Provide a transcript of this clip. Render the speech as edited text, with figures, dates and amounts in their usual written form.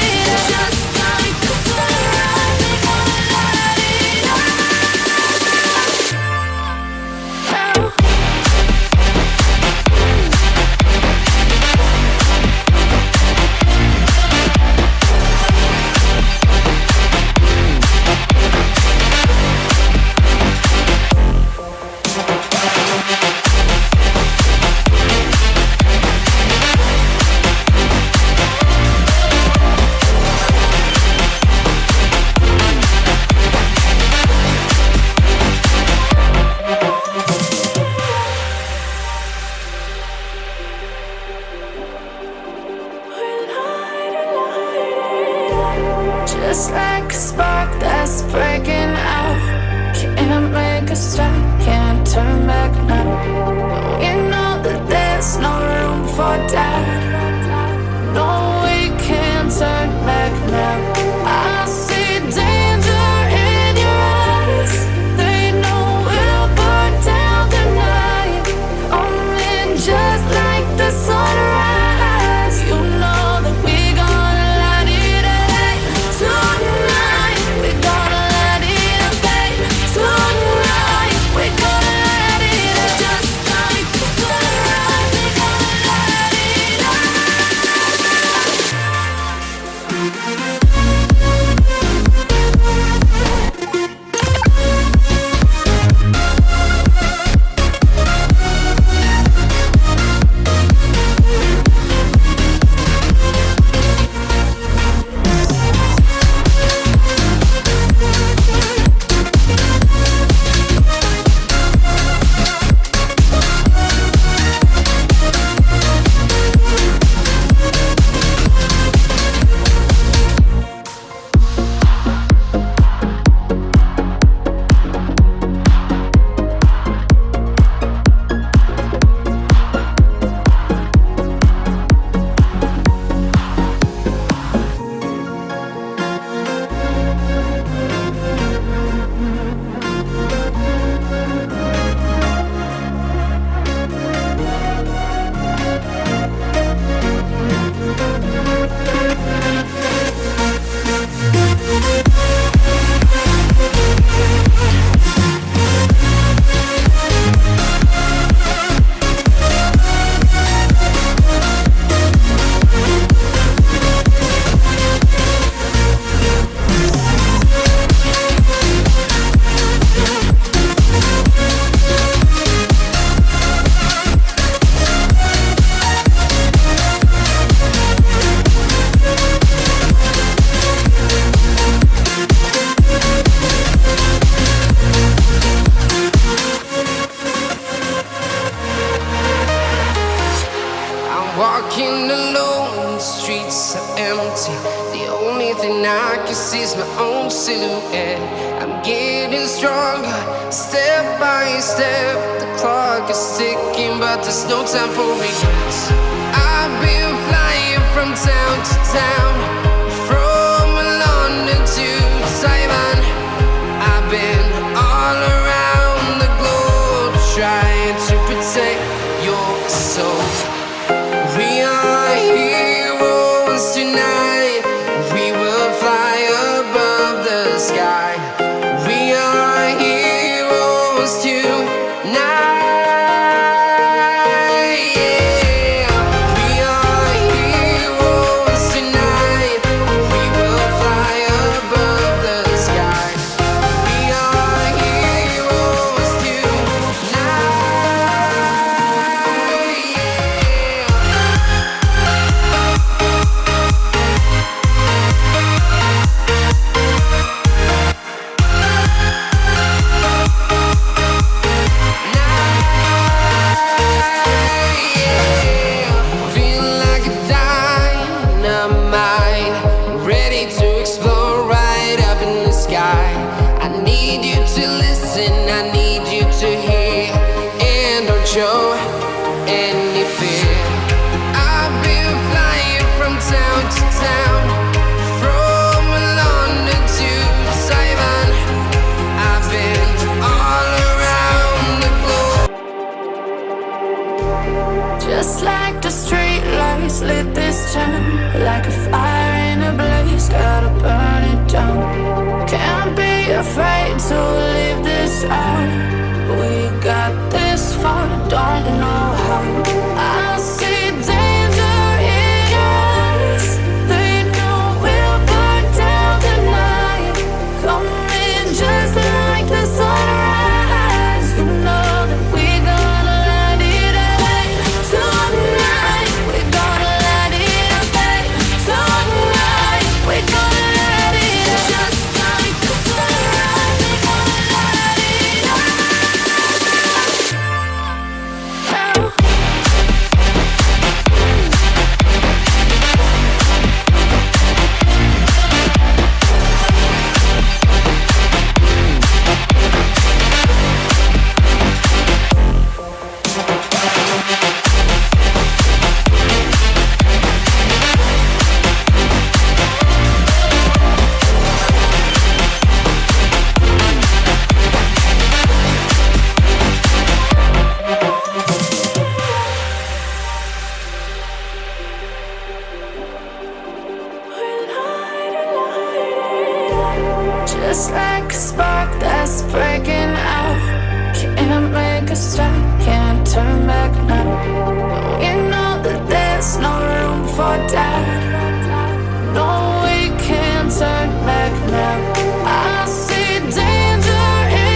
it up. Just like the sunrise, we gonna light it up. Just like a spark that's breaking out. Can't make a stop, can't turn back now. We know that there's no room for doubt. No, we can't turn back now. I see danger in your eyes. They know we'll burn down the night. Coming just like the sunrise. You know that we gonna light it up tonight. We gonna light it up, babe. Tonight we gonna light it up. see. The only thing I can see is my own silhouette. I'm getting stronger, step by step. The clock is ticking, but there's no time for regrets. I've been flying from town to town, from London to Taiwan. I've been all around the globe, trying to protect your soul. We are heroes tonight. We will fly above the sky. We are heroes tonight. Show any fear. I've been flying from town to town, from London to Taiwan. I've been all around the globe. Just like the street lights lit this town, like a fire in a blaze, gotta burn it down. Can't be afraid to leave this out. We got this far, don't know how. I see danger in us. They know we'll burn down the night. Coming just like the sunrise. You know that we're gonna light it up tonight. We're gonna light it up tonight. We're gonna light it up just like the sunrise. We're gonna light it up. Just like a spark that's breaking out, can't make a stop.